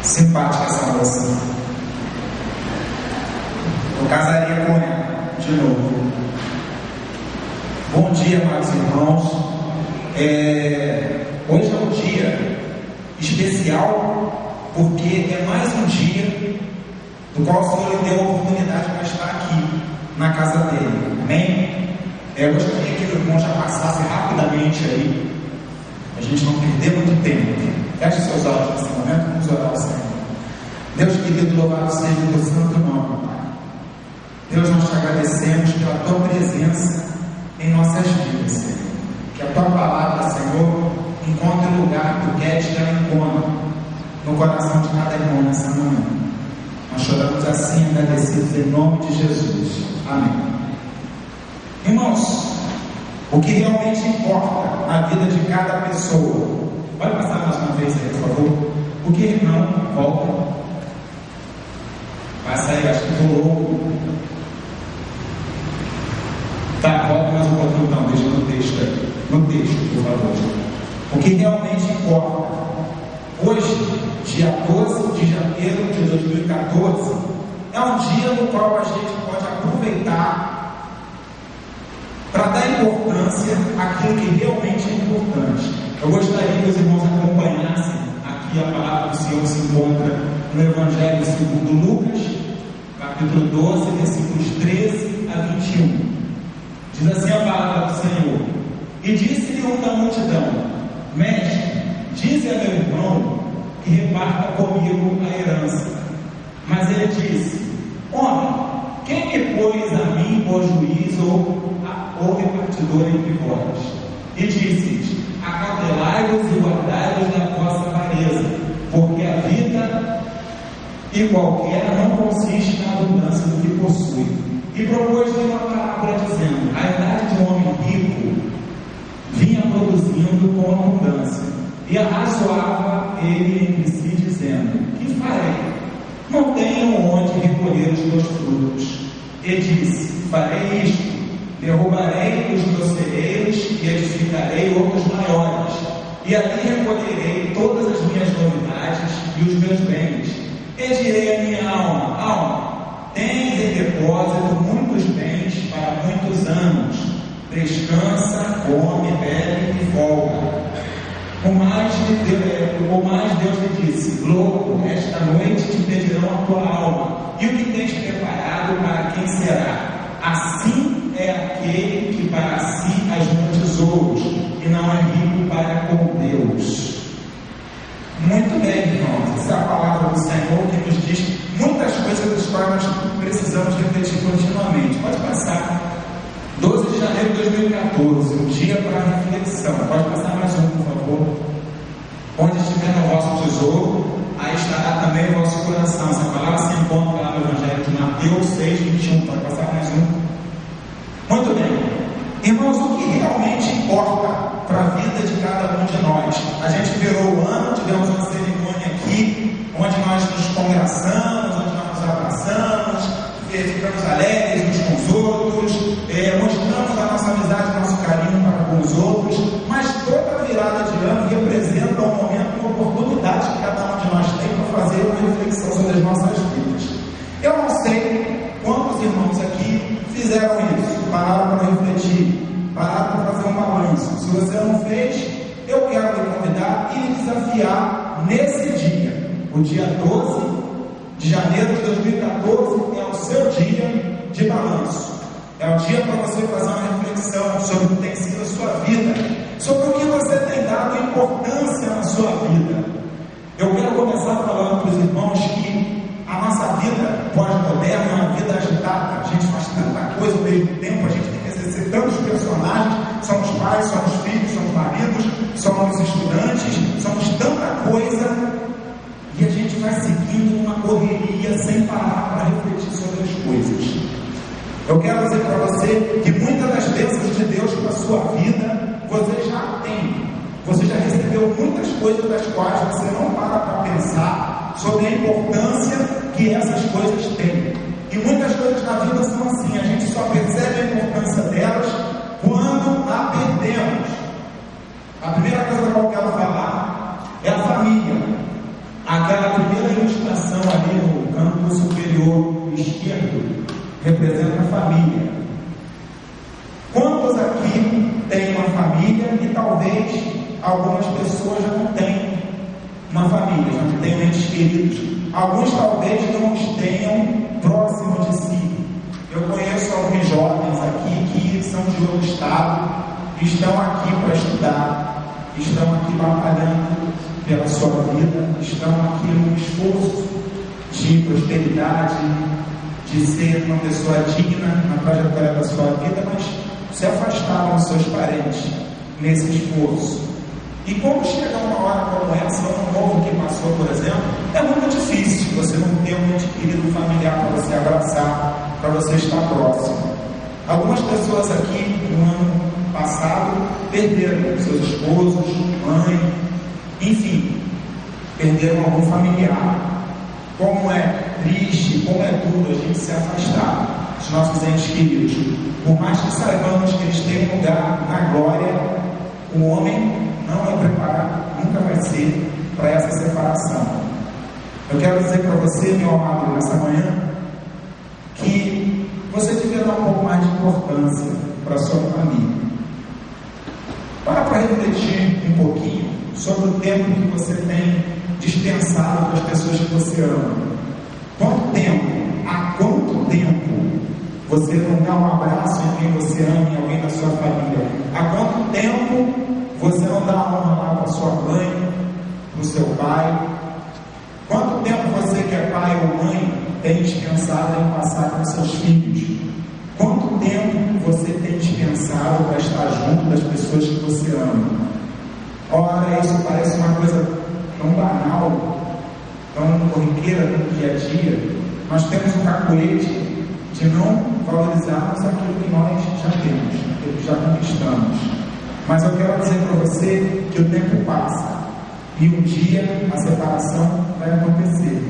Simpática essa moça. Eu casaria com ela de novo. Bom dia, amados irmãos. Hoje é um dia especial, porque é mais um dia do qual o Senhor lhe deu a oportunidade para estar aqui na casa dele. Amém? Eu gostaria que o irmão já passasse rapidamente aí, a gente não perder muito tempo. Feche seus olhos nesse momento, vamos orar ao Senhor. Deus querido, louvado seja o teu santo nome, Pai. Deus, nós te agradecemos pela tua presença em nossas vidas, Senhor. Que a tua palavra, Senhor, encontre o lugar que tu queres que ela encontre no coração de cada irmão nessa manhã. Nós choramos assim, agradecidos em nome de Jesus. Amém. Irmãos, o que realmente importa na vida de cada pessoa. Pode passar mais uma vez aí, por favor. O que não volta. Passa aí, acho que estou louco. Tá, volta mais um pouquinho então, deixa no texto aí. No texto, por favor. O que realmente importa. Hoje, dia 12 de janeiro de 2014, é um dia no qual a gente pode aproveitar para dar importância àquilo que realmente é importante. Eu gostaria que os irmãos acompanhassem aqui a palavra do Senhor se encontra no Evangelho segundo Lucas, capítulo 12, versículos 13 a 21. Diz assim a palavra do Senhor: E disse-lhe um da multidão: Mestre, dize a meu irmão que reparta comigo a herança. Mas ele disse: Homem, quem me pôs a mim por juiz ou repartidor entre vós? E disse-lhes: Acautelai-vos e guardai-vos da vossa avareza, porque a vida e qualquer não consiste na abundância do que possui. E propôs-lhe uma parábola dizendo: A idade de um homem rico vinha produzindo com abundância, e arrazoava ele entre si, dizendo: Que farei? Não tenho onde recolher os meus frutos. E disse: Farei isto: derrubarei os meus celeiros e edificarei outros maiores, e ali recolherei todas as minhas novidades e os meus bens. E direi à minha alma: Alma, tens em depósito muitos bens para muitos anos. Descansa, come, bebe e folga. O mais Deus lhe disse: Louco, esta noite te pedirão a tua alma, e o que tens preparado para quem será? Assim é aquele que para si ajunta tesouros e não é rico para com Deus. Muito bem, irmãos, essa é a palavra do Senhor que nos diz muitas coisas das quais nós precisamos refletir continuamente. Pode passar. 12 de janeiro de 2014, um dia para reflexão. Pode passar mais um, por favor. Onde estiver no vosso tesouro, aí estará também o vosso coração. Essa palavra se encontra lá no Evangelho de Mateus 6, 21. Pode passar mais um. Muito bem. Irmãos, o que realmente importa para a vida de cada um de nós? A gente virou o ano, tivemos uma cerimônia aqui, onde nós nos congraçamos, onde nós nos abraçamos, ficamos alegres uns com os outros, mostramos a nossa amizade, nosso carinho para com os outros, mas toda virada de ano representa um momento, uma oportunidade que cada um de nós tem para fazer uma reflexão sobre as nossas vidas. Eu não sei quantos irmãos aqui fizeram isso, pararam para refletir, pararam para fazer um balanço. Se você não fez, eu quero lhe convidar e lhe desafiar nesse dia, o dia 12 de janeiro de 2014, é o seu dia de balanço. É o dia para você fazer uma reflexão sobre o que tem sido a sua vida, sobre o que você tem dado importância na sua vida. Eu quero começar falando para os irmãos que a nossa vida pós-moderna é uma vida agitada. A gente faz tanta coisa ao mesmo tempo, a gente tem que exercer tantos personagens. Somos pais, somos filhos, somos maridos, somos estudantes, somos tanta coisa. E a gente vai seguindo uma correria sem parar para refletir sobre as coisas. Eu quero dizer para você que muitas das bênçãos de Deus para a sua vida, você já tem. Você já recebeu muitas coisas das quais você não para pensar sobre a importância que essas coisas têm. E muitas coisas na vida são assim, a gente só percebe a importância delas quando a perdemos. A primeira coisa que eu quero falar é a família. Aquela primeira inferior esquerdo representa a família. Quantos aqui têm uma família e talvez algumas pessoas já não tenham uma família, já não tenham entes queridos? Alguns talvez não os tenham próximos de si. Eu conheço alguns jovens aqui que são de outro estado, estão aqui para estudar, estão aqui batalhando pela sua vida, estão aqui no esforço de prosperidade, de ser uma pessoa digna na trajetória da sua vida, mas se afastaram dos seus parentes nesse esforço. E como chega uma hora como essa, um novo que passou, por exemplo, é muito difícil você não ter um ente querido familiar para você abraçar, para você estar próximo. Algumas pessoas aqui no ano passado perderam seus esposos, mãe, enfim, perderam algum familiar. Como é triste, como é duro a gente se afastar dos nossos entes queridos. Por mais que saibamos que eles têm um lugar na glória, o homem não é preparado, nunca vai ser, para essa separação. Eu quero dizer para você, meu amado, nessa manhã, que você devia dar um pouco mais de importância para a sua família. Para refletir um pouquinho sobre o tempo que você tem dispensado para as pessoas que você ama. Há quanto tempo você não dá um abraço em quem você ama, em alguém da sua família? Há quanto tempo você não dá honra lá para sua mãe, para o seu pai? Quanto tempo você que é pai ou mãe tem dispensado em passar com seus filhos? Quanto tempo você tem dispensado para estar junto das pessoas que você ama? Ora, isso parece uma coisa tão banal, tão corriqueira no dia a dia. Nós temos um cacoete de não valorizarmos aquilo que nós já temos, aquilo que já conquistamos. Mas eu quero dizer para você que o tempo passa e um dia a separação vai acontecer.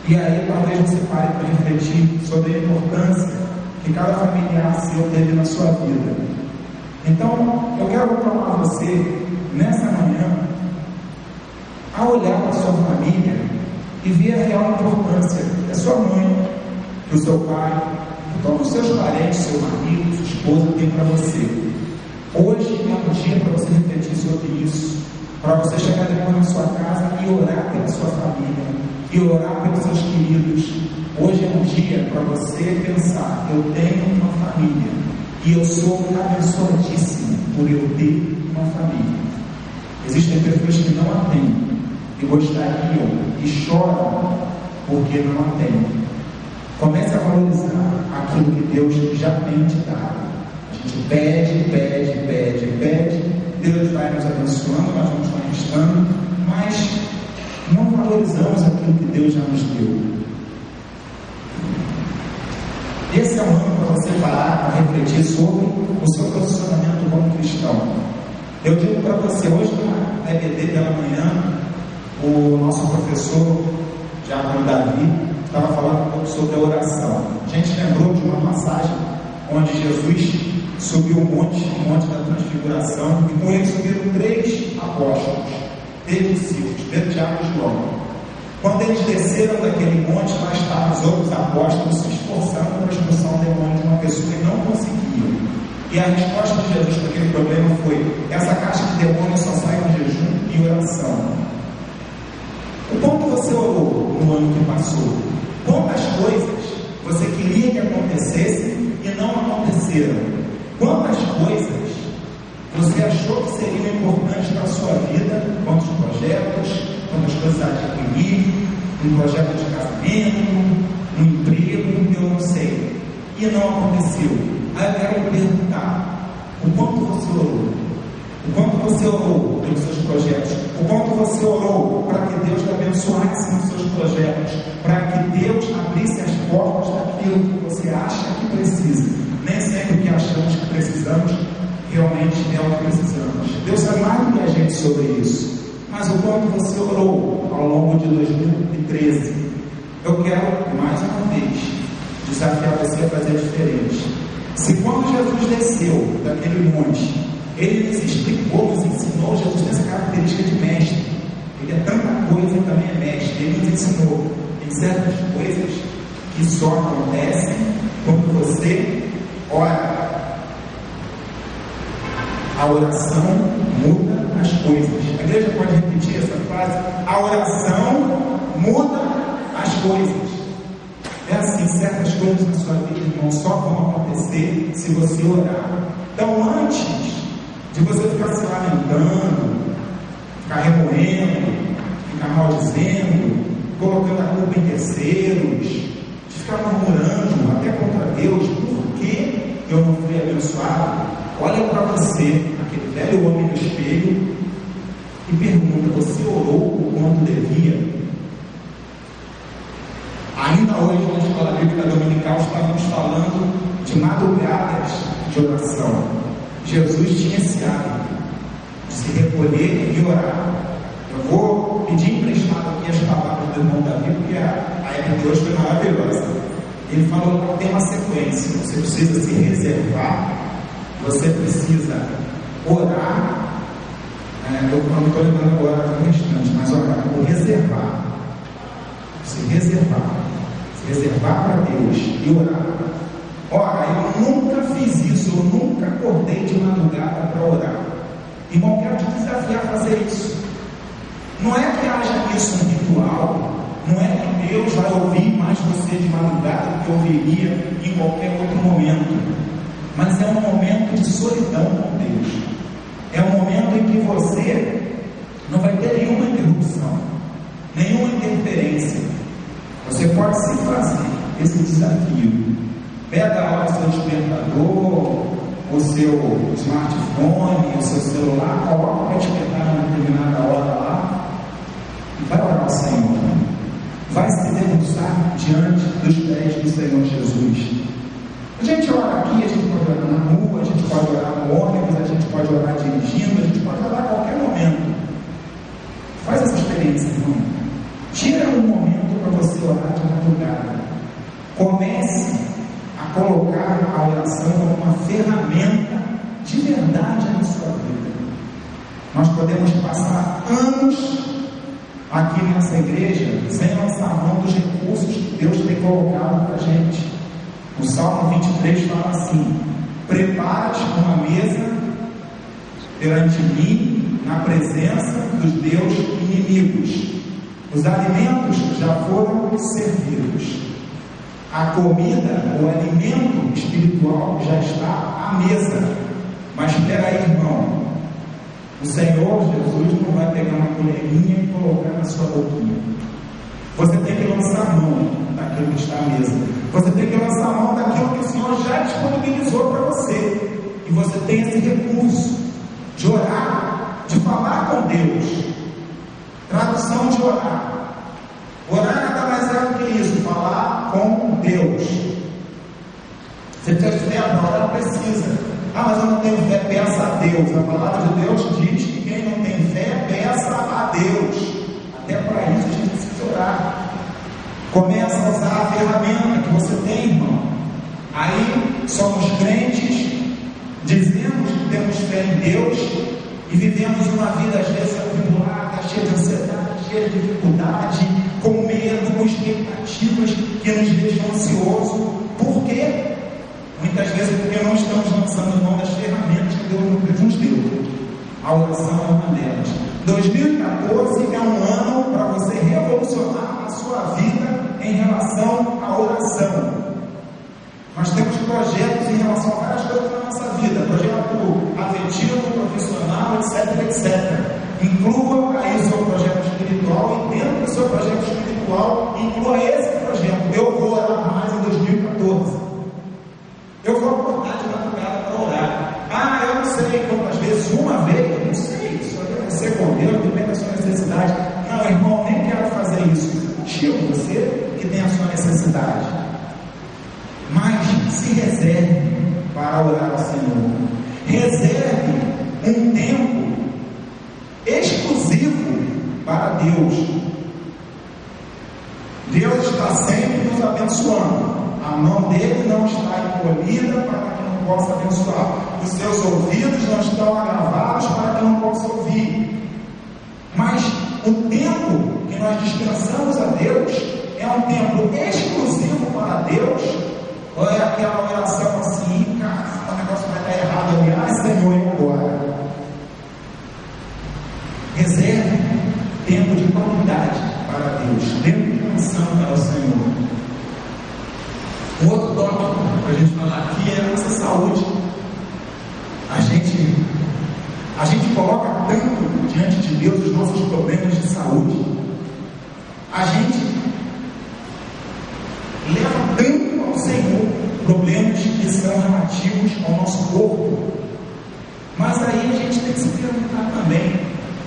E aí talvez você pare para refletir sobre a importância que cada familiar seu teve na sua vida. Então, eu quero proclamar você nessa manhã a olhar para a sua família e ver a real importância da sua mãe, do seu pai, de todos os seus parentes, seu marido, sua esposa tem para você. Hoje é um dia para você refletir sobre isso, para você chegar depois na sua casa e orar pela sua família, e orar pelos seus queridos. Hoje é um dia para você pensar: eu tenho uma família, e eu sou abençoadíssimo por eu ter uma família. Existem pessoas que não a têm, e gostariam, e choram porque não a têm. Comece a valorizar aquilo que Deus já tem te dado. A gente pede, Deus vai nos abençoando, nós vamos conquistando, mas não valorizamos aquilo que Deus já nos deu. Esse é um ano para você parar para refletir sobre o seu posicionamento como cristão. Eu digo para você, hoje na EBD pela manhã, o nosso professor Diácono Davi estava falando um pouco sobre a oração. A gente lembrou de uma passagem onde Jesus subiu o monte da transfiguração, e com ele subiram 3 apóstolos, 3 discípulos, Pedro, Tiago e João. Quando eles desceram daquele monte, lá estavam os outros apóstolos se esforçando para expulsar o demônio de uma pessoa e não conseguiam. E a resposta de Jesus para aquele problema foi: essa caixa de demônios só sai com jejum e oração. O quanto você orou no ano que passou? Quantas coisas você queria que acontecessem e não aconteceram? Quantas coisas você achou que seriam importantes para a sua vida? Quantos projetos, quantas coisas a adquirir, um projeto de casamento, um emprego, eu não sei. E não aconteceu. Aí eu quero perguntar: o quanto você orou? O quanto você orou pelos seus projetos? O quanto você orou para que Deus te abençoasse nos seus projetos? Para que Deus abrisse as portas daquilo que você acha que precisa? Nem sempre o que achamos que precisamos realmente é o que precisamos. Deus sabe mais do que a gente sobre isso. Mas o quanto você orou ao longo de 2013? Eu quero, mais uma vez, desafiar você a fazer diferente. Se quando Jesus desceu daquele monte, Ele nos explicou, nos ensinou, Jesus tem essa característica de mestre. Ele é tanta coisa e também é mestre. Ele nos ensinou, em certas coisas, que só acontecem quando você ora. A oração muda as coisas. A igreja pode repetir essa frase? A oração muda as coisas. É assim, certas coisas na sua vida, irmão, só vão acontecer se você orar. Então, antes de você ficar se lamentando, ficar remoendo, ficar maldizendo, colocando a culpa em terceiros, de ficar murmurando até contra Deus, por que eu não fui abençoado? Olha para você, aquele velho homem no espelho, e pergunta: você orou o quanto devia? Ainda hoje, na escola bíblica dominical, estávamos falando de madrugadas de oração. Jesus tinha esse hábito de se recolher e orar. Eu vou pedir emprestado aqui as palavras do irmão Davi, porque a época de hoje foi maravilhosa. Ele falou que tem uma sequência: você precisa se reservar, você precisa orar. Eu não estou lembrando agora no instante, mas orar, ou reservar. Se reservar para Deus e orar. Ora, eu nunca fiz isso, eu nunca acordei de madrugada para orar. Irmão, quero te desafiar a fazer isso. Não é que haja isso um ritual, não é que Deus vai ouvir mais você de madrugada do que ouviria em qualquer outro momento, mas é um momento de solidão com Deus. É um momento em que você não vai ter nenhuma interrupção, nenhuma interferência. Você pode se fazer esse desafio. Pega lá o seu despertador, o seu smartphone, o seu celular, coloca para despertar numa determinada hora lá e vai orar ao Senhor. Vai se debruçar diante dos pés do Senhor Jesus. A gente ora aqui, a gente pode orar na rua, a gente pode orar no ônibus, a gente pode orar dirigindo, a gente pode orar a qualquer momento. Faz essa experiência, irmão. Tira um momento para você orar de madrugada. Comece a colocar a oração como uma ferramenta de verdade na sua vida. Nós podemos passar anos aqui nessa igreja sem lançar mão dos recursos que Deus tem colocado para a gente. O Salmo 23 fala assim: prepara-te uma mesa perante mim na presença dos meus inimigos. Os alimentos já foram servidos. A comida, o alimento espiritual já está à mesa. Mas espera aí, irmão. O Senhor Jesus não vai pegar uma colherinha e colocar na sua boquinha. Você tem que lançar mão daquilo que está à mesa. Você tem que lançar mão daquilo que o Senhor já disponibilizou para você. E você tem esse recurso de orar, de falar com Deus. Tradução de orar. Orar nada mais é do que isso, falar com Deus. Você precisa de fé para orar? Precisa. Ah, mas eu não tenho fé, peça a Deus. A palavra de Deus diz que quem não tem fé, peça a Deus. Até para isso a gente precisa orar. Começa a usar a ferramenta que você tem, irmão. Aí somos crentes, dizemos que temos fé em Deus e vivemos uma vida às vezes atribulada, cheia de ansiedade, cheia de dificuldade, com medo, com expectativas que nos deixam ansiosos. Por quê? Muitas vezes porque não estamos lançando mão das ferramentas que Deus nos deu. A oração é uma delas. 2014 é um ano para você revolucionar a sua vida em relação à oração. Nós temos projetos em relação a várias coisas na nossa vida, projeto afetivo, profissional, etc. Inclua aí o seu projeto espiritual e dentro do seu projeto espiritual, inclua esse projeto. Eu vou orar mais em 2014. Eu vou acordar de madrugada para orar. Ah, eu não sei quantas vezes, uma vez, eu não sei, isso deve ser com Deus, depende da sua necessidade. Não, irmão, nem quero fazer isso. Tio, você que tem a sua necessidade. Mas se reserve para orar ao Senhor. Reserve um tempo exclusivo para Deus. Deus está sempre nos abençoando. A mão dele não está encolhida para que não possa abençoar. Os seus ouvidos não estão agravados para que não possa ouvir. Mas o tempo que nós descansamos a Deus é um tempo exclusivo para Deus? Ou é aquela oração assim, cara, o negócio vai dar errado, aliás, Senhor, e agora? Reserve tempo de qualidade para Deus, tempo de oração para o Senhor. O outro tópico para a gente falar aqui é a nossa saúde. A gente coloca tanto diante de Deus os nossos problemas de saúde. A gente leva tanto ao Senhor problemas que são relativos ao nosso corpo. Mas aí a gente tem que se perguntar também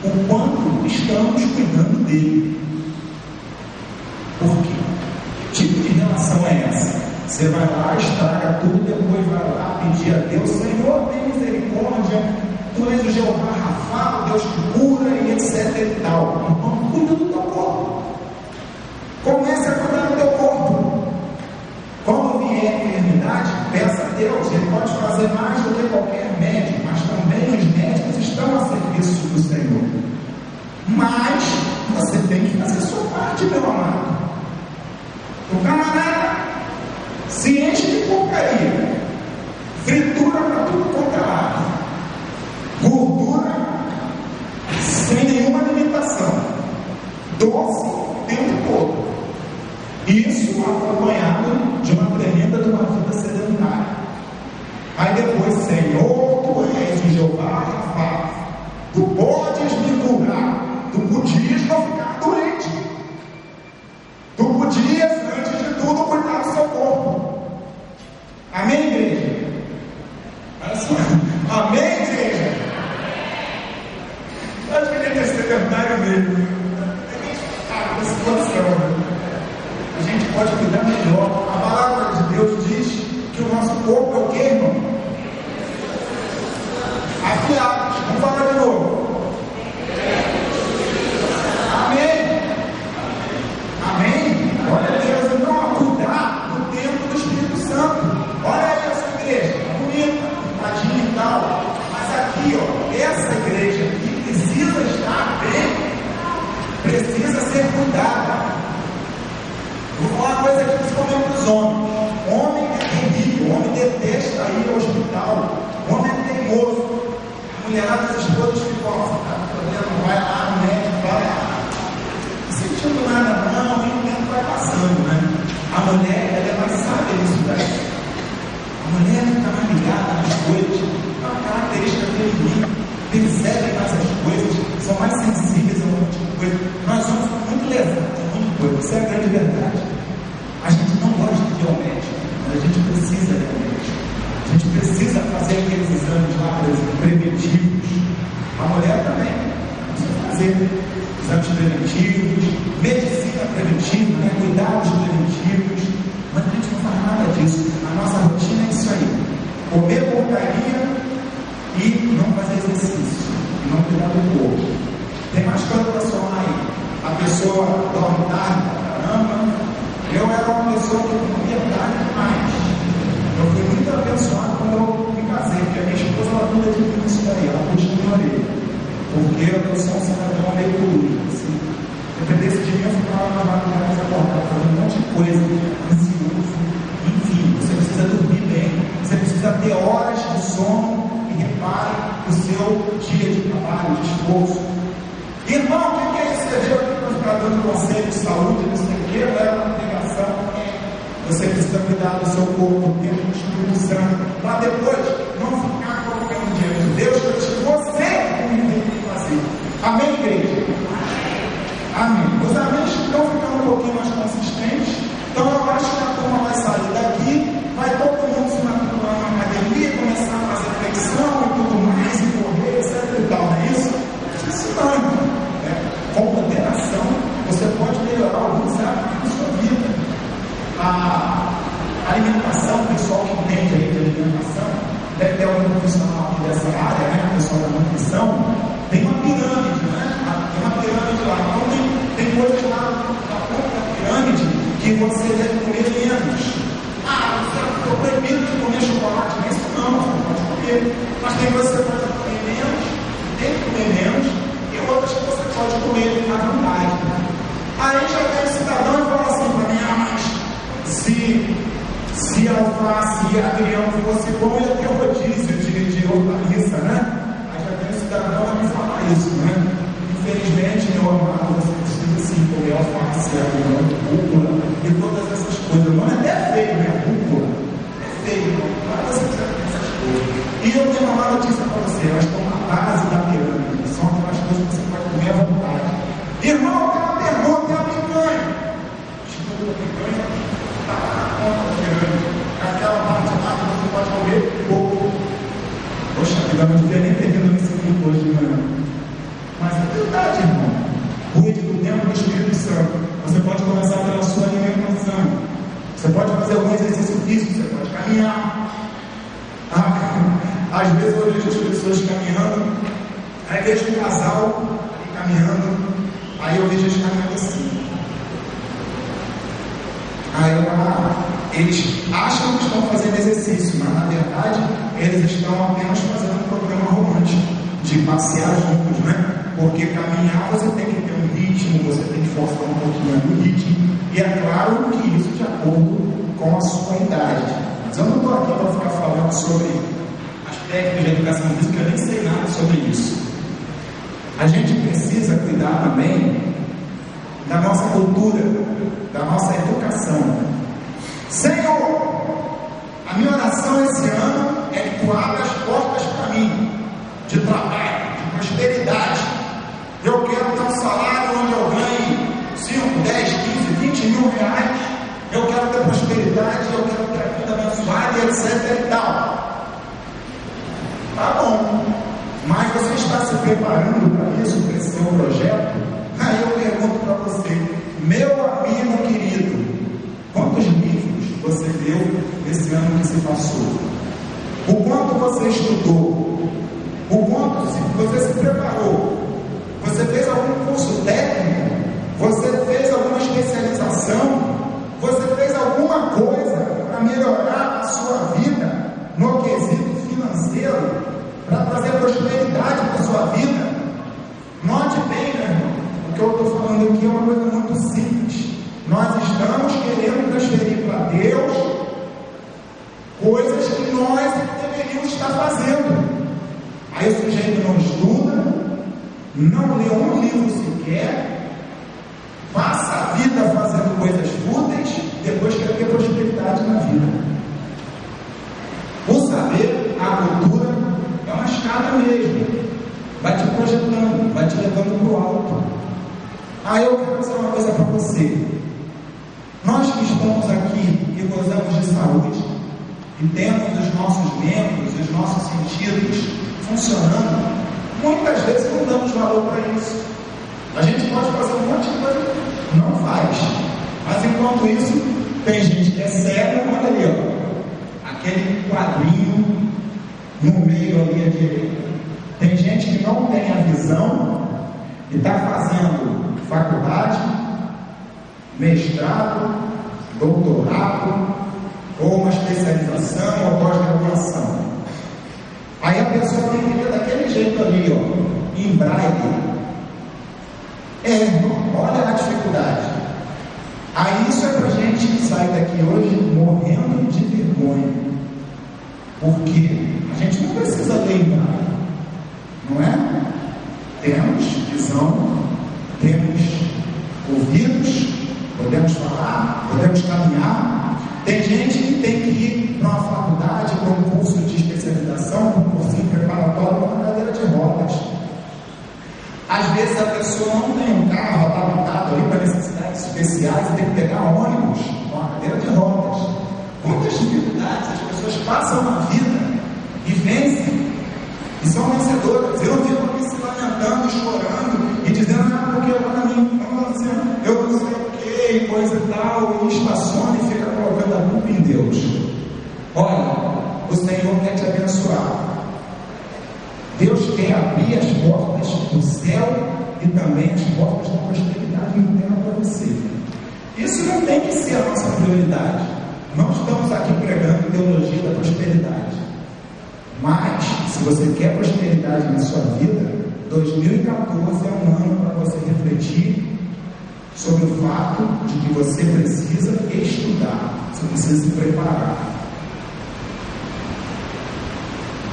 o quanto estamos cuidando dele. Por quê? Que tipo de relação é essa? Você vai lá, estraga tudo, depois vai lá pedir a Deus: Senhor, tem misericórdia, Tu és o Jeová Rafa, o Deus que cura, e etc e tal. Então, cuida do teu corpo. Comece a cuidar do teu corpo. Quando vier a enfermidade, peça a Deus. Ele pode fazer mais do que qualquer médico, mas também os médicos estão a serviço do Senhor. Mas você tem que fazer a sua parte, meu amado. O camarada se enche de porcaria, fritura para tudo quanto é lado, gordura sem nenhuma limitação, doce o tempo todo. Isso acompanhado de uma tremenda de uma vida sedentária. Aí depois: Senhor, Tu és o Jeová Rafa, Tu podes me curar. Tu podias não ficar doente. Tu podias, antes de tudo, cuidar do seu corpo. Amém, igreja? Olha só. Amém, igreja? Eu acho que ele é sedentário mesmo. A situação. A gente pode cuidar melhor. A palavra de Deus diz que o nosso corpo é o quê, irmão? Afiado. Vamos falar de novo. Amém? Amém? Olha Deus, então, a cuidar do templo do Espírito Santo. Olha aí essa igreja, bonita, limpadinha e tal. Mas aqui, ó, essa igreja aqui precisa estar bem, precisa ser cuidada. Vou falar uma coisa aqui, principalmente para os homens. Homem é terrível, homem detesta ir ao hospital, homem é teimoso. A mulherada, as esposas ficam: tá com problema, vai lá no médico, vai lá. Não sentindo nada, não, e o tempo vai passando, né? A mulher, ela é mais sábia nisso daí. A mulher está mais ligada nas coisas, é uma característica feminina, percebe mais as coisas, são mais sensíveis a um monte de coisa. Nós somos muito levados a um monte de coisa, isso é a grande verdade. A gente não gosta de ir ao médico, mas a gente precisa ir ao médico. A gente precisa fazer aqueles exames lá, por exemplo, preventivos. A mulher também precisa fazer exames preventivos, medicina preventiva, né? Cuidados preventivos. Mas a gente não faz nada disso. A nossa rotina é isso aí: comer porcaria e não fazer exercício, não cuidar do corpo. Tem mais coisa para somar aí. A pessoa dorme tarde pra caramba. Eu era uma pessoa que comia tarde demais. Eu fui muito abençoado quando eu me casei, porque a minha esposa, ela não dedica isso daí, ela puxa na minha orelha. Porque eu sou um cidadão meio político, assim. Dependesse de mim, eu ficava na madrugada acordado, fazendo um monte de coisa, ansioso. Enfim, você precisa dormir bem, você precisa ter horas de sono e repare o seu dia de trabalho, de esforço. Irmão, o que é isso? Você veio aqui para ficar dando conselho de saúde, não sei o que, leva uma pregação. Você precisa cuidar do seu corpo, ter um Espírito Santo, para depois não ficar colocando diante de Deus, que você tem que fazer. Amém, igreja? Amém. Os amigos estão ficando um pouquinho mais consistentes, então eu acho que a turma vai sair daqui, vai todo mundo se matricular na academia, começar a fazer flexão e tudo mais, e correr, etc e tal, não é isso? Isso não, irmão. Com moderação, você pode melhorar alguns hábitos da sua vida. A alimentação, o pessoal que entende aí de alimentação, deve ter algum profissional dessa área, né? O pessoal da nutrição, tem uma pirâmide, né? Tem uma pirâmide lá. Então tem coisas lá na ponta da pirâmide que você deve comer menos. Eu proibido de comer chocolate, nem isso não, você pode comer. Mas tem coisas que você pode comer menos, tem que comer menos, e outras que você pode comer à vontade. Aí já vem o cidadão e fala assim para mim: mas se Se a alface e agrião fosse bom, ia ter rodízio de hortaliça, né? Aí já tem um cidadão a me falar isso, né? Infelizmente, meu amado, você precisa sim comer alface, agrião, rúcula e todas essas coisas. Não é até feio, né? Rúcula é feio, mas você precisa comer essas coisas. E eu tenho uma má notícia para você, elas estão na base da pirâmide, são aquelas coisas que você pode comer à vontade. Irmão, tem uma pergunta, tem a picanha. Escuta a picanha, tá na ponta da pirâmide. Aquela parte lá que você pode comer pouco. Poxa, vida, não devia nem ter vindo nesse culto hoje de manhã. Mas é verdade, irmão. Cuide do tempo do Espírito Santo. Você pode começar pela sua alimentação. Você pode fazer algum exercício físico, você pode caminhar. Às vezes eu vejo as pessoas caminhando, aí vejo um casal caminhando, aí eu vejo eles caminhando assim. Eles acham que estão fazendo exercício, mas na verdade eles estão apenas fazendo um programa romântico de passear juntos, né? Porque caminhar você tem que ter um ritmo, você tem que forçar um pouquinho do ritmo, e é claro que isso de acordo com a sua idade. Mas eu não estou aqui para ficar falando sobre aspectos de educação física, eu nem sei nada sobre isso. A gente precisa cuidar também da nossa cultura, da nossa educação. Senhor, a minha oração esse ano é que tu abra as portas para mim, de trabalho, de prosperidade. Eu quero ter um salário onde eu ganhe 5, 10, 15, 20 mil reais. Eu quero ter prosperidade, eu quero ter a vida abençoada, etc e tal. Tá bom, mas você está se preparando para isso, para esse seu projeto? Aí eu pergunto para você, meu amigo querido, quantos livros você leu esse ano que se passou? O quanto você estudou? O quanto você se preparou? Você fez algum curso técnico? Você fez alguma especialização? Você fez alguma coisa para melhorar a sua vida no quesito financeiro, para trazer prosperidade para a sua vida? Note bem, meu irmão, o que eu estou falando aqui é uma coisa muito simples. Nós estamos querendo transferir para Deus coisas que nós deveríamos estar fazendo. Aí o sujeito não estuda, não lê um livro sequer, passa a vida fazendo coisas fúteis, depois quer ter prosperidade na vida. O saber, a cultura, é uma escada mesmo, vai te projetando, vai te levando para o alto. Aí eu quero dizer uma coisa para você. Nós que estamos aqui e gozamos de saúde, e temos os nossos membros, os nossos sentidos funcionando, muitas vezes não damos valor para isso. A gente pode fazer um monte de coisa, não faz. Mas enquanto isso, tem gente que é cega, olha ali, ó, aquele quadrinho no meio ali à direita. Tem gente que não tem a visão e está fazendo faculdade, mestrado, doutorado, ou uma especialização, ou pós-graduação. Aí a pessoa tem que ver daquele jeito ali, ó, em braille. Olha a dificuldade. Aí isso é para a gente sair daqui hoje morrendo de vergonha, porque a gente não precisa ler em braille, não é? Temos visão, temos ouvidos, podemos falar, podemos caminhar. Tem gente que tem que ir para uma faculdade, para um curso de especialização, para um cursinho preparatório, para uma cadeira de rodas. Às vezes a pessoa não tem um carro adaptado ali para necessidades especiais e tem que pegar ônibus com uma cadeira de rodas. Quantas dificuldades as pessoas passam na vida e vencem, e são vencedoras. Eu fico aqui se lamentando, chorando e dizendo, porque eu na minha infância, eu não sei o que, e coisa e tal, e estaciona e fica colocando a culpa em Deus. Olha, o Senhor quer te abençoar. Deus quer abrir as portas do céu e também as portas da prosperidade interna para você. Isso não tem que ser a nossa prioridade. Não estamos aqui pregando teologia da prosperidade. Mas, se você quer prosperidade na sua vida, 2014 é um ano para você refletir sobre o fato de que você precisa estudar, você precisa se preparar.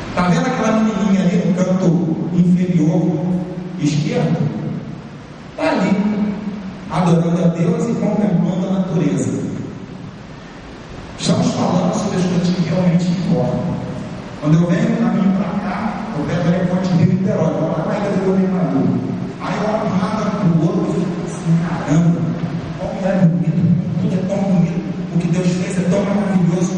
Está vendo aquela menininha ali no canto inferior esquerdo? Está ali, adorando a Deus e contemplando a natureza. Estamos falando sobre as coisas que realmente importam. Quando eu venho caminho para cá, eu pego a ponte de Niterói, eu vou lá para a ilha do governador. Aí eu olho nada para o outro e fico assim, caramba, como é bonito, tudo é tão bonito, o que Deus fez é tão maravilhoso.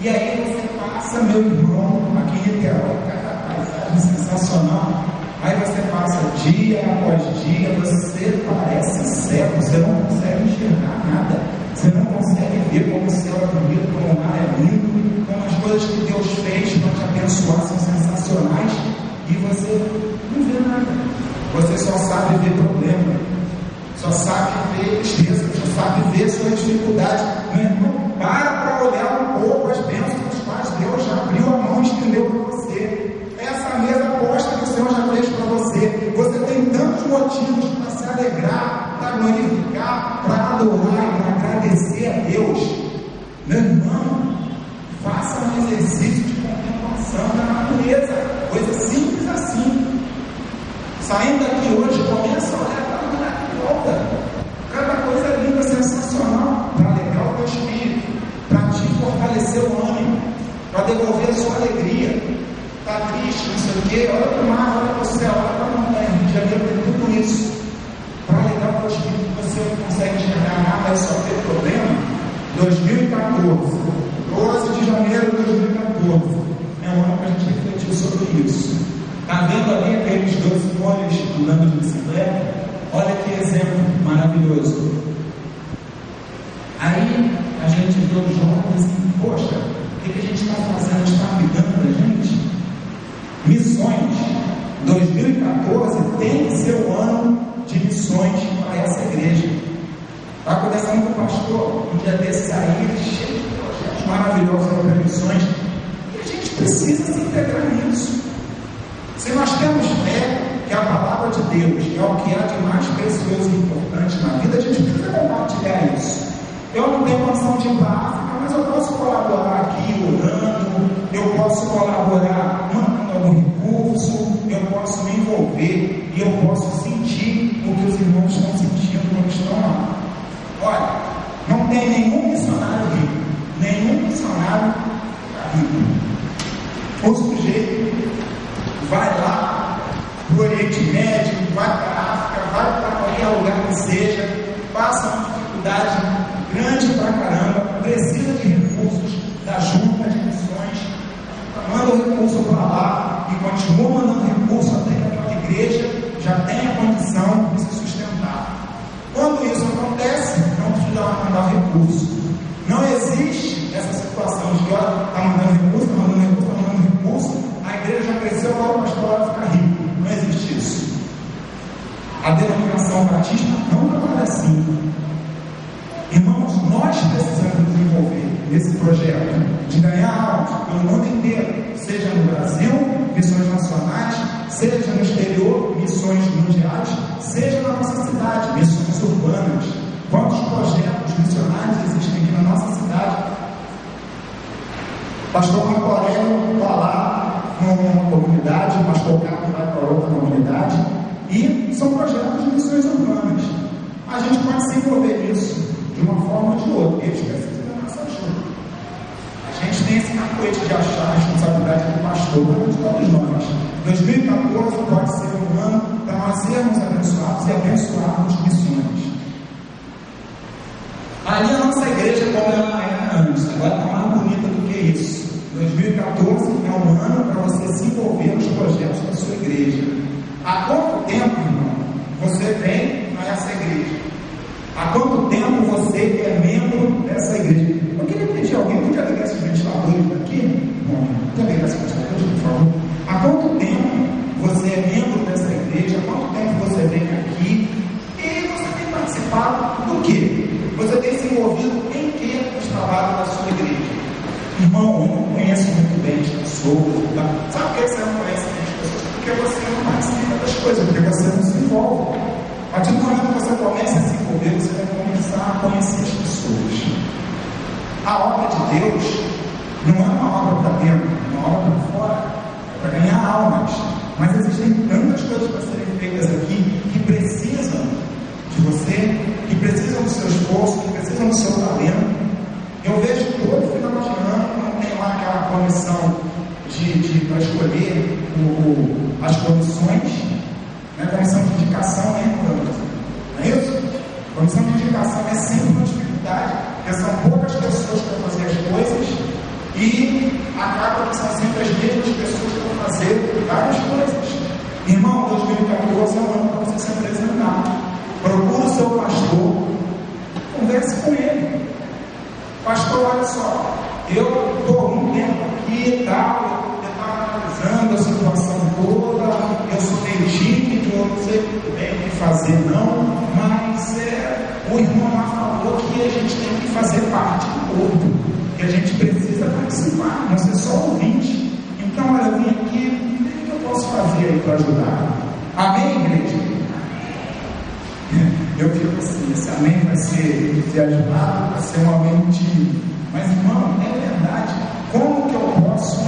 E aí você passa, meu irmão, aqui em Niterói, cada paisagem sensacional. Aí você passa dia após dia, você parece cego, você não consegue enxergar nada, você não consegue ver como o céu é bonito, como o mar é lindo, como as coisas que Deus fez para te abençoar são sensacionais, e você não vê nada. Você só sabe ver problema, só sabe ver tristeza, só sabe ver suas dificuldades. Meu irmão, para olhar um pouco as bênçãos das quais Deus já abriu a mão e estendeu para você. Essa mesa posta que o Senhor já fez para você. Você tem tantos motivos para se alegrar, para glorificar, para adorar, para agradecer a Deus. Meu irmão, faça um exercício de contemplação da natureza, coisa simples assim. Saindo daqui hoje, começa a olhar para o lugar que volta. Cada coisa linda, sensacional, para alegrar o teu espírito, para te fortalecer o ânimo, para devolver a sua alegria. Está triste, não sei o quê, olha para o mar, olha para o céu, olha para a montanha. Rio de Janeiro tem tudo isso. Para alegrar o teu espírito, você não consegue enxergar nada, só ter problema. 2014, 12 de janeiro de 2014, é um ano para a gente refletir sobre isso. Está vendo ali aqueles 12 folhas andando de bicicleta? Olha que exemplo maravilhoso. Aí a gente vê os jovens assim, poxa, o que a gente está fazendo? Está cuidando da gente? Missões. 2014 tem que ser o ano de missões para essa igreja. Estava conversando com o pastor um dia desses aí, cheio de projetos maravilhosos para missões, e a gente precisa se integrar nisso. Se nós temos fé que a palavra de Deus é o que há de mais precioso e importante na vida, a gente precisa compartilhar isso. Eu não tenho noção de básica, mas eu posso colaborar aqui orando, eu posso colaborar mandando algum recurso, eu posso me envolver e eu posso sentir o que os irmãos estão sentindo quando estão lá. Olha, não tem nenhum missionário rico, nenhum missionário rico. O sujeito vai lá para o Oriente Médio, vai para a África, vai para qualquer lugar que seja, passa uma dificuldade grande pra caramba, precisa de recursos da junta de missões, manda o recurso para lá e continua mandando recurso até que aquela igreja já tenha condição de se sustentar. Quando isso acontece, não precisa mandar recurso. Não existe essa situação de que está mandando recurso, está mandando recurso, está mandando recurso, a igreja já cresceu, agora o pastor vai ficar rico. Não existe isso. A denominação batista não trabalha assim. Irmãos, nós precisamos nos envolver nesse projeto de ganhar almas pelo mundo inteiro, seja no Brasil, missões nacionais, seja no exterior, missões mundiais, seja na nossa cidade, missões urbanas. Quantos projetos missionários existem aqui na nossa cidade? Pastor Marco Aurélio vai lá numa comunidade, pastor Carlos vai para outra comunidade, e são projetos de missões urbanas. A gente pode se envolver nisso de uma forma ou de outra, eles precisam da nossa ajuda. A gente tem esse cacoete de achar a responsabilidade do pastor, mas de todos nós. 2014 pode ser um ano para nós sermos abençoados e abençoarmos missões. Ali a nossa igreja, como ela era antes, agora está mais bonita do que isso. 2014 é um ano para você se envolver nos projetos da sua igreja. Há quanto tempo, irmão, você vem a essa igreja? Há quanto tempo você é membro dessa igreja? Eu queria pedir alguém, podia ligar esses ventiladores daqui? Bom, podia ligar esses ventiladores, por favor? Há quanto tempo você é membro dessa igreja? Há quanto tempo você vem aqui? E você tem participado do quê? Você tem se envolvido em que nos trabalhos da sua igreja? Irmão, eu não conheço muito bem as pessoas. Tá? Sabe por que você não conhece bem as pessoas? Porque você não participa das coisas, porque você não se envolve. A partir do momento que você começa a se envolver, você vai começar a conhecer as pessoas. A obra de Deus não é uma obra para dentro, é uma obra para fora, é para ganhar almas. Mas existem tantas coisas para serem feitas aqui que precisam de você, que precisam do seu esforço, que precisam do seu talento. Eu vejo todo final de ano, quando tem lá aquela comissão para escolher as comissões, né? Comissão de indicação, né? Não é isso? Comissão de indicação é sempre uma dificuldade, porque são poucas pessoas para fazer as coisas e acaba que são sempre as mesmas pessoas que vão fazer várias coisas. Irmão, 2014 é um ano para você se apresentar. Procura o seu pastor, converse com ele. Pastor, olha só, eu estou um tempo aqui e tal, eu estava analisando a situação toda, eu sou meio tímido, eu não sei muito bem o que fazer não, mas o irmão lá falou que a gente tem que fazer parte do corpo, que a gente precisa participar, não ser só ouvinte. Então, olha, eu vim aqui, o que eu posso fazer aí para ajudar? Amém, igreja? Eu fico assim, esse amém vai ser entusiasmado, vai ser um amém tímido. Mas, irmão, é verdade. Como que eu posso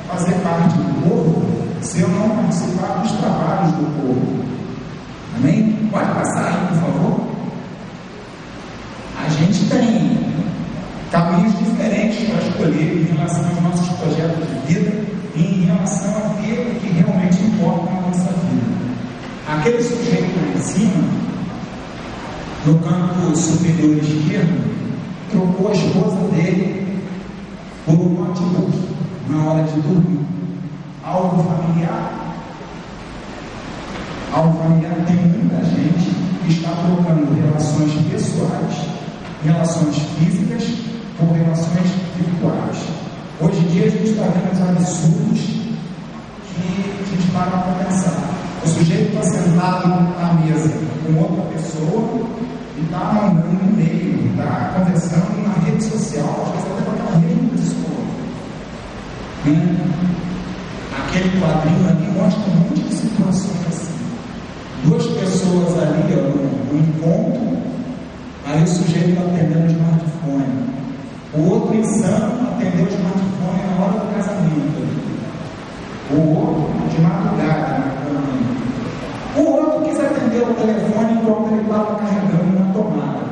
fazer parte do povo se eu não participar dos trabalhos do povo? Amém? Pode passar aí, por favor. A gente tem caminhos diferentes para escolher em relação aos nossos projetos de vida e em relação a ver o que realmente importa na nossa vida. Aquele sujeito lá em cima, no canto superior esquerdo, trocou a esposa dele por um notebook na hora de dormir. Algo familiar. Algo familiar. Tem muita gente que está trocando relações pessoais, relações físicas, por relações virtuais. Hoje em dia a gente está vendo os absurdos que a gente para para pensar. O sujeito está sentado na mesa com outra pessoa e está mandando no meio, está conversando na rede social, às vezes até com aquela mesma pessoa. Aquele quadrinho ali mostra um monte de situações assim. Duas pessoas ali no encontro, aí o sujeito está atendendo o smartphone. O outro insano atendeu o smartphone na hora do casamento. O outro de madrugada na cama. O outro quis atender o telefone enquanto ele estava carregando uma tomada.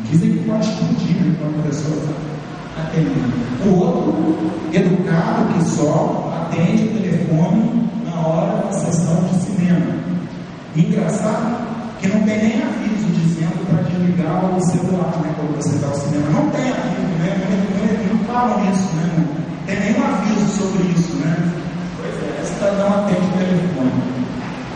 Dizem que pode explodir quando a pessoa está atendendo. O outro, educado, que só atende o telefone na hora da sessão de cinema. Engraçado que não tem nem aviso dizendo para desligar o celular, né, quando você está ao cinema. Não tem aviso, né? Não falam isso, né? Não tem nenhum aviso sobre isso, né? Pois é, esse cidadão atende o telefone.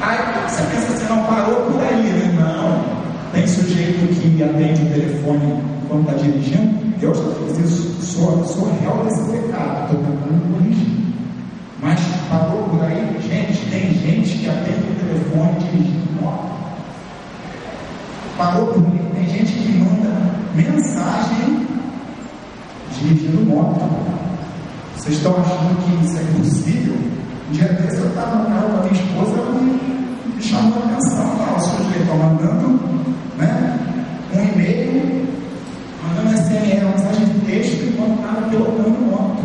Aí você pensa, você não parou por aí, né? Não. Tem sujeito que atende o telefone quando está dirigindo. Eu já fiz isso, sou réu desse pecado, estou tentando corrigir. Mas parou por aí, gente, tem gente que atende o telefone dirigindo moto. Parou por aí, tem gente que manda mensagem dirigindo moto. Vocês estão achando que isso é possível? Um dia desse eu estava no carro com a minha esposa, ela me chamou a atenção. O sujeito está mandando, né, um e-mail, mandando SMS, uma mensagem de texto, enquanto estava pilotando moto.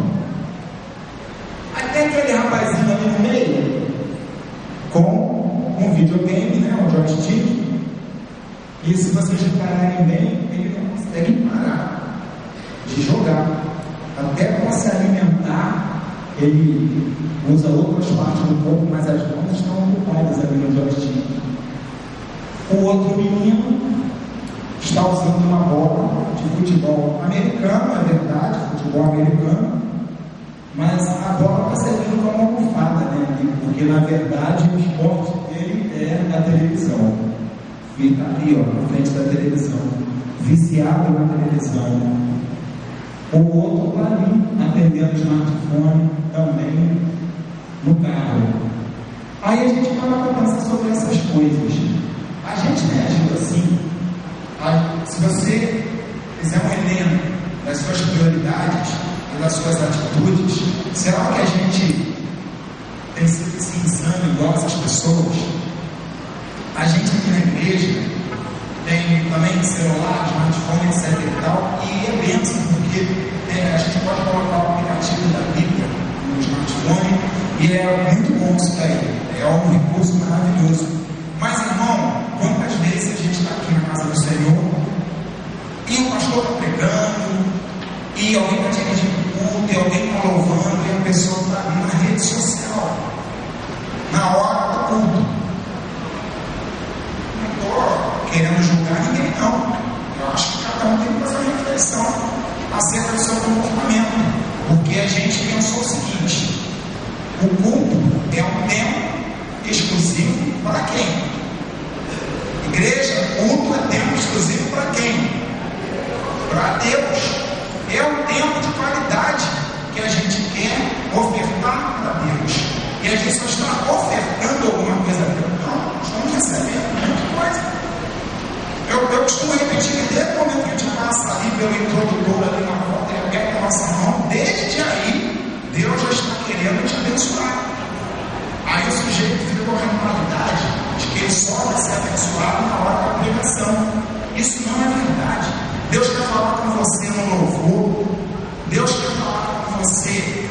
Aí tem aquele rapazinho ali no meio, com um videogame, né, um joystick, e se vocês repararem bem, ele não consegue parar de jogar. Até para se alimentar, ele usa outras partes do corpo, mas as mãos estão ocupadas ali no joystick. O outro menino está usando uma bola de futebol americano, é verdade, futebol americano, mas a bola está servindo como uma almofada, né? Porque na verdade o esporte dele é a televisão. Ele está ali, ó, na frente da televisão, viciado na televisão. O outro está ali, atendendo o smartphone, também no carro. Aí a gente para para pensar sobre essas coisas. A gente reagiu assim. Se você fizer um elenco das suas prioridades e das suas atitudes, será que a gente tem sido assim insano igual essas pessoas? A gente aqui na igreja tem também celular, smartphone, etc e tal, e é bênção, porque a gente pode colocar o aplicativo da Bíblia no smartphone, e é muito bom isso daí, é um recurso maravilhoso. Mas, irmão, quantas vezes a gente está aqui na casa do Senhor, e o pastor está pregando, e alguém está dirigindo o culto, e alguém está louvando, e a pessoa está ali na rede social, na hora do culto. Não estou querendo julgar ninguém, não. Eu acho que cada um tem que fazer uma reflexão acerca do seu comportamento, porque a gente pensou o seguinte: o culto é um tempo exclusivo para quem? Igreja, culto é tempo exclusivo para quem? Para Deus. É um tempo de qualidade que a gente quer ofertar para Deus. E a gente só está ofertando alguma coisa a Deus. Não, estamos recebendo muita coisa. Eu costumo repetir que desde o momento que a gente passa ali pelo introdutor ali na porta e aperta a nossa mão, desde aí, Deus já está querendo te abençoar. Aí o sujeito fica com a mentalidade de que ele só vai ser abençoado na hora da pregação. Isso não é verdade. Deus quer falar com você no louvor. Deus quer falar com você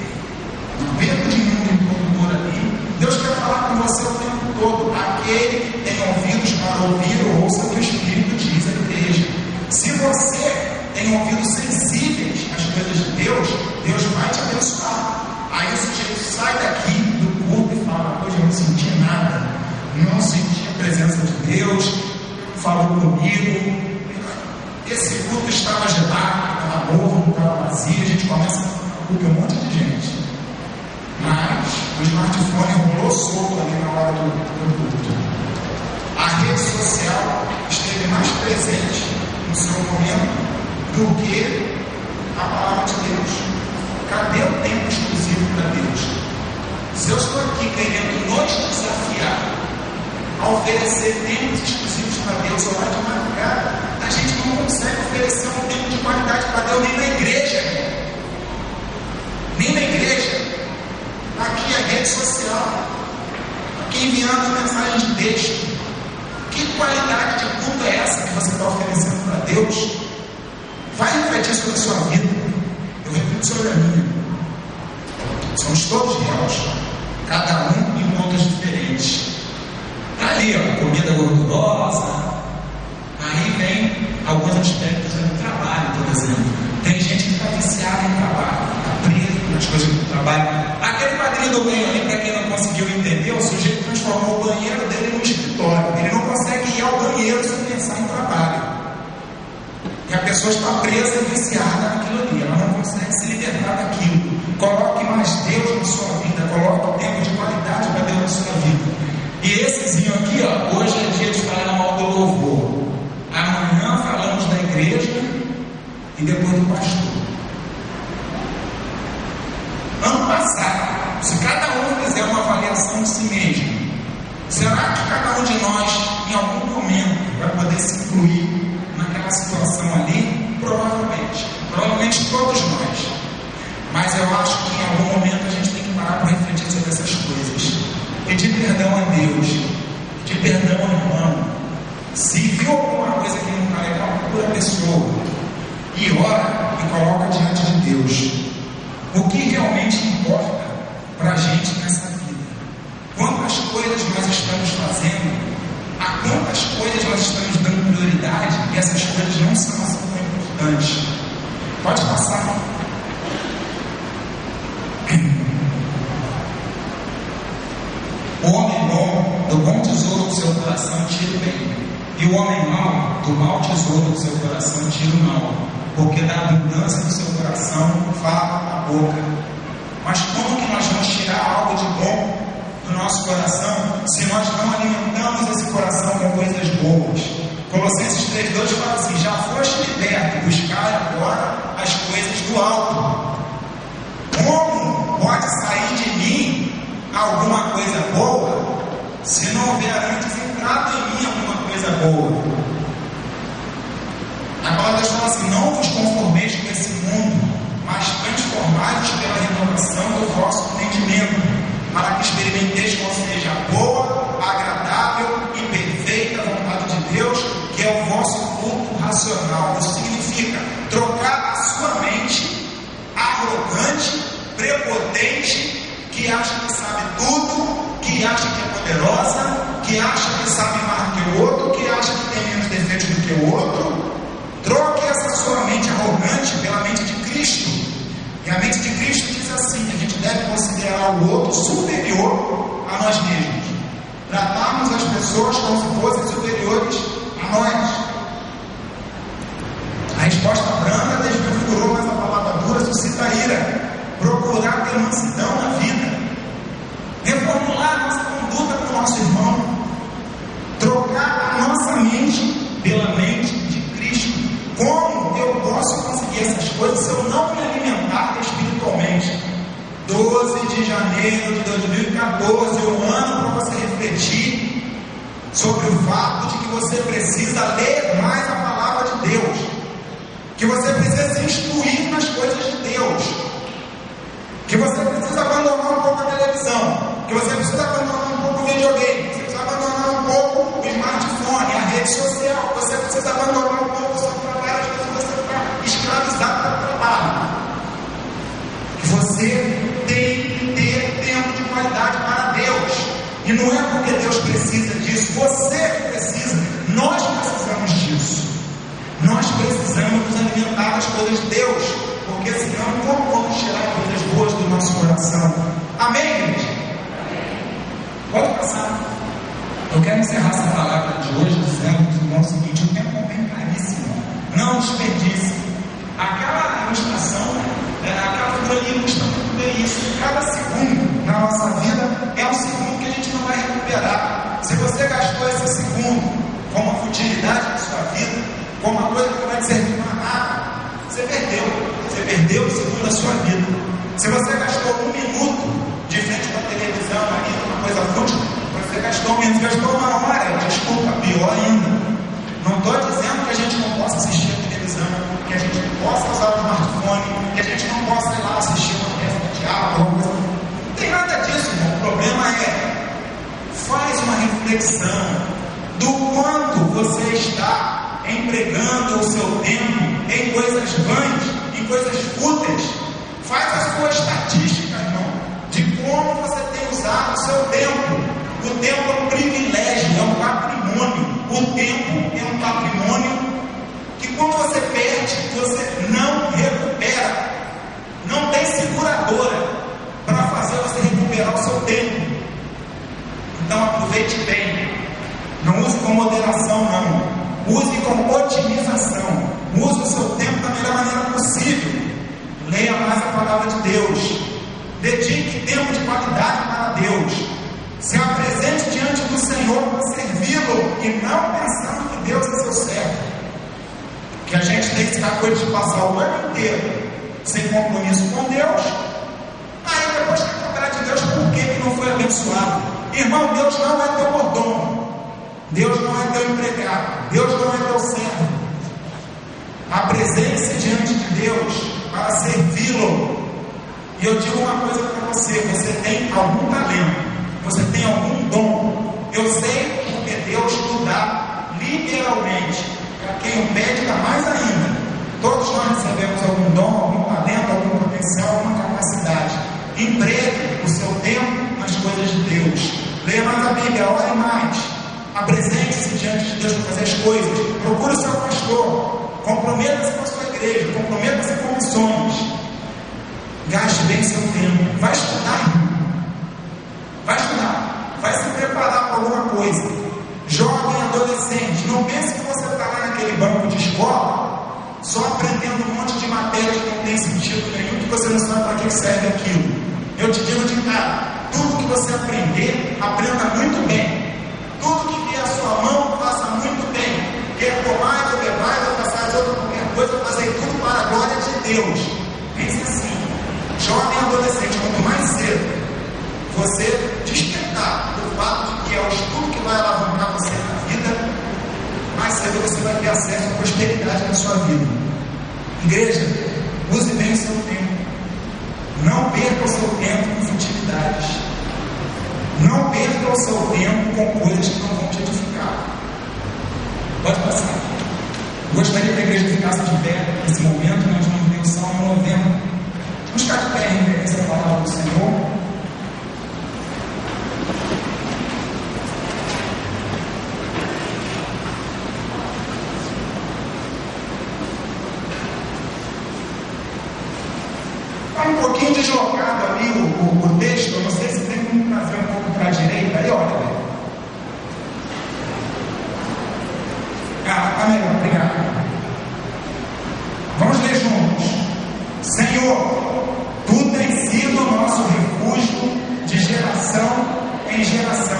no tempo de mundo ali. Deus quer falar com você o tempo todo. Aquele que tem ouvidos para ouvir, ouça o que o Espírito diz à igreja. Se você tem ouvidos sensíveis às coisas de Deus, Deus vai te abençoar. Aí o sujeito sai daqui do culto e fala: hoje eu não senti nada, não senti a presença de Deus, falou comigo, esse culto estava gelado, estava novo, não estava vazio. A gente começa a culto um monte de gente, mas o smartphone rolou solto ali na hora do culto. A rede social esteve mais presente no seu momento do que a palavra de Deus. Cadê o tempo exclusivo para Deus? Se eu estou aqui querendo nos desafiar a oferecer tempos exclusivos para Deus, ou de madrugada, a gente não consegue oferecer um tempo de qualidade para Deus nem na igreja. Nem na igreja. Aqui a rede social, aqui enviando mensagem de texto. Que qualidade de culto é essa que você está oferecendo para Deus? Vai refletir sobre a sua vida. Eu repito sobre a minha. Somos todos réus, cada um em pontos diferentes. Ali, ó, comida gordurosa. Aí vem alguns aspectos do trabalho, por exemplo. Tem gente que está viciada em trabalho, está preso nas coisas do trabalho. Aquele padrinho do banho ali, para quem não conseguiu entender, o sujeito transformou o banheiro dele no escritório. Ele não consegue ir ao banheiro sem pensar em trabalho. E a pessoa está presa e viciada naquilo ali, ela não consegue se libertar daquilo. Coloque mais Deus na sua vida, coloque o tempo de qualidade para Deus na sua vida. E essezinho aqui, ó, hoje é dia de falar mal do louvor. Amanhã falamos da igreja e depois do pastor. Ano passado, se cada um fizer uma avaliação de si mesmo, será que cada um de nós, em algum momento, vai poder se incluir naquela situação ali? Provavelmente todos nós. Mas eu acho que em algum momento a gente tem que parar para refletir sobre essas coisas. Pedir perdão a Deus, pedir perdão ao irmão. Se viu alguma coisa que não está legal, procura a pessoa e ora e coloca diante de Deus. O que realmente importa para a gente nessa vida? Quantas coisas nós estamos fazendo? A quantas coisas nós estamos dando prioridade? E essas coisas não são assim tão importantes. Pode passar. O homem bom, do bom tesouro do seu coração, tira o bem. E o homem mau, do mau tesouro do seu coração, tira o mal. Porque da abundância do seu coração, fala a boca. Mas como que nós vamos tirar algo de bom do nosso coração, se nós não alimentamos esse coração com coisas boas? Colossenses 3:2 fala assim: já foste liberto, buscar agora as coisas do alto. Como pode sair de mim alguma coisa boa, se não houver antes entrado em mim alguma coisa boa? A palavra de Deus fala assim: não vos conformeis com esse mundo, mas transformai-vos pela renovação do vosso entendimento, para que experimenteis qual seja a boa, agradável e perfeita que é o vosso culto racional. Isso significa trocar a sua mente arrogante, prepotente, que acha que sabe tudo, que acha que é poderosa, que acha que sabe mais que o outro, que acha que tem menos defeitos do que o outro. Troque essa sua mente arrogante pela mente de Cristo. E a mente de Cristo diz assim: que a gente deve considerar o outro superior a nós mesmos. Tratarmos as pessoas como se fossem superiores a nós. A resposta branda desconfigurou, mas a palavra dura suscita ira. Procurar ter mansidão na vida. Reformular a nossa conduta com o nosso irmão. Trocar a nossa mente pela mente de Cristo. Como eu posso conseguir essas coisas se eu não me alimentar espiritualmente? 12 de janeiro de 2014, um ano para você refletir sobre o fato de que você precisa ler mais a palavra de Deus, que você precisa se instruir nas coisas de Deus, que você precisa abandonar um pouco a televisão, que você precisa abandonar um pouco o videogame, você precisa abandonar um pouco o smartphone, a rede social, você precisa abandonar um pouco o seu trabalho, às vezes você está escravizado pelo trabalho. Que você tem que ter tempo de qualidade para Deus, e não é porque Deus precisa disso, você que precisa, nós precisamos disso. Nós precisamos nos alimentar das coisas de Deus, porque senão como vamos tirar coisas boas do nosso coração? Amém, gente? Pode passar. Eu quero encerrar essa palavra de hoje dizendo para os irmãos o seguinte: o tempo é bem caríssimo, não desperdice. Aquela ilustração, aquela figura ilustra muito bem isso. Cada segundo na nossa vida é um segundo que a gente não vai recuperar. Se você gastou esse segundo com uma futilidade na sua vida, com uma coisa que não vai te servir para nada, você perdeu. Você perdeu o segundo da sua vida. Se você gastou um minuto de frente com a televisão ali, numa coisa fútil, você gastou um minuto, gastou uma hora, desculpa, pior ainda. Não estou dizendo que a gente não possa assistir a televisão, que a gente não possa usar o smartphone, que a gente não possa ir lá assistir uma peça de teatro, alguma coisa. Não tem nada disso, irmão. O problema é, faz uma reflexão do quanto você está empregando o seu tempo em coisas vãs, em coisas fúteis. Faz a sua estatística, irmão, de como você tem usado o seu tempo. O tempo é um privilégio, é um patrimônio. O tempo é um patrimônio que quando você perde, você não recupera. Não tem seguradora para fazer você recuperar o seu tempo. Então aproveite bem. Não use com moderação, não. Use com otimização. Use o seu tempo da melhor maneira possível. Leia mais a palavra de Deus. Dedique tempo de qualidade para Deus. Se apresente diante do Senhor para servi-lo e não pensando que Deus é seu servo. Que a gente tem que ficar com ele de passar o ano inteiro sem compromisso com Deus. Aí depois tem que cobrar de Deus por que não foi abençoado. Irmão, Deus não é teu mordomo. Deus não é teu empregado, Deus não é teu servo. Apresente-se diante de Deus para servi-lo. E eu digo uma coisa para você: você tem algum talento, você tem algum dom. Eu sei porque Deus o dá liberalmente. Para quem o pede, dá mais ainda. Todos nós recebemos algum dom, algum talento, algum potencial, alguma capacidade. Empregue o seu tempo nas coisas de Deus. Leia mais a Bíblia, ore mais. Apresente-se diante de Deus para fazer as coisas. Procure o seu pastor. Comprometa-se com a sua igreja. Comprometa-se com missões. Gaste bem seu tempo. Vai estudar. Vai estudar. Vai se preparar para alguma coisa. Jovem, adolescente, não pense que você está lá naquele banco de escola só aprendendo um monte de matérias que não tem sentido nenhum, que você não sabe para que serve aquilo. Eu te digo de cara, tudo que você aprender, aprenda muito bem. Tudo que vier à sua mão, faça muito bem. Quer tomar, ou levar, ou passar outra qualquer coisa, fazer tudo para a glória de Deus. Pense assim, jovem adolescente, quanto mais cedo você despertar do fato de que é o estudo que vai alavancar você na vida, mais cedo você vai ter acesso à prosperidade na sua vida. Igreja, use bem o seu tempo. Não perca o seu tempo com futilidades. Não perca o seu tempo com coisas que não vão te edificar. Pode passar. Gostaria que a igreja ficasse de pé nesse momento. Nós vamos ver o Salmo 90. Vamos ficar de pé em reverência à palavra do Senhor. Está um pouquinho deslocado ali o texto. Eu não sei se tem como trazer um pouco para a direita. Aí, olha, velho. Tá melhor, obrigado. Vamos ler juntos. Senhor, Tu tens sido o nosso refúgio de geração em geração.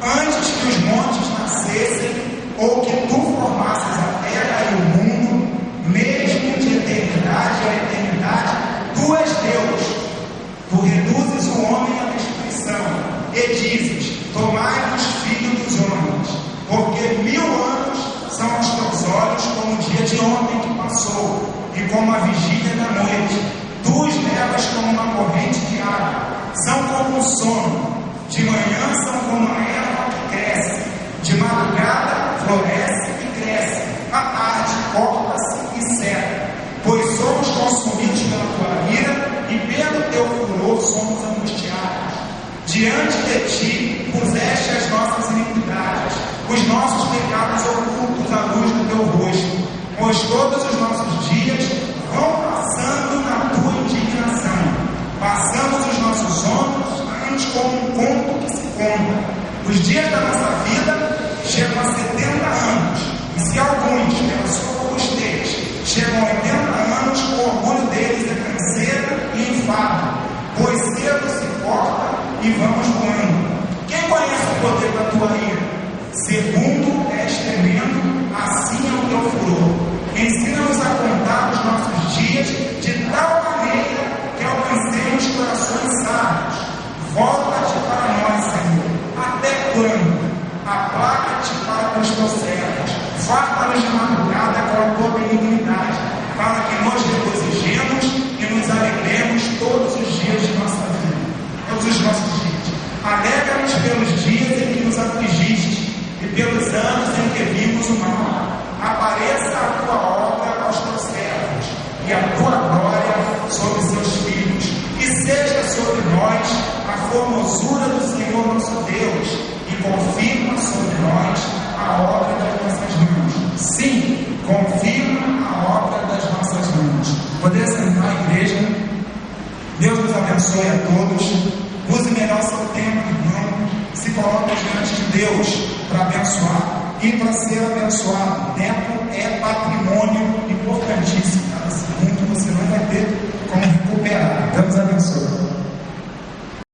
Antes que os montes nascessem, ou que Tu formasses a terra e o mundo, mesmo de eternidade a eternidade, Tu és Deus. Tu reduzes o homem à destruição e dizes: tomai-vos, filhos dos homens, porque 1000 anos são aos teus olhos como o dia de ontem que passou, e como a vigília da noite. Tu os levas como uma corrente de água, são como um sono. De manhã são como a erva que cresce, de madrugada floresce e cresce, à tarde corta-se e seca. Pois somos consumidos pela tua ira, e pelo teu furor somos angustiados. Diante de ti puseste as nossas iniquidades, os nossos pecados ocultos à luz do teu rosto, pois todos os nossos dias vão passando na tua indignação. Passamos os nossos anos como um conto que se conta. Os dias da nossa vida chegam a 70 anos, e se alguns, pela sua robustez, chegam a 80 anos, o orgulho deles é canseira e enfado, pois cedo se corta e vamos voando. Quem conhece o poder da tua ira? Segundo és tremendo, assim é o teu furor. Ensina-nos a contar os nossos dias de tal maneira que alcancemos corações sábios. Volta-te para nós, Senhor. Até quando? Aplaca-te para os teus servos. Farta-nos de madrugada com a tua benignidade, para que nós regozijemos e nos alegremos todos os dias de nossa vida. Todos os nossos dias. Alegra-nos pelos dias em que nos afligiste, e pelos anos em que vimos o mal. Apareça a tua obra aos teus servos, e a tua glória sobre seus filhos, e seja sobre nós a formosura do Senhor nosso Deus, e confirma sobre nós a obra das nossas mãos. Sim, confirma a obra das nossas mãos. Poder sentar, igreja. Deus nos abençoe a todos. Use melhor seu tempo, irmão. Se coloque diante de Deus para abençoar e para ser abençoado.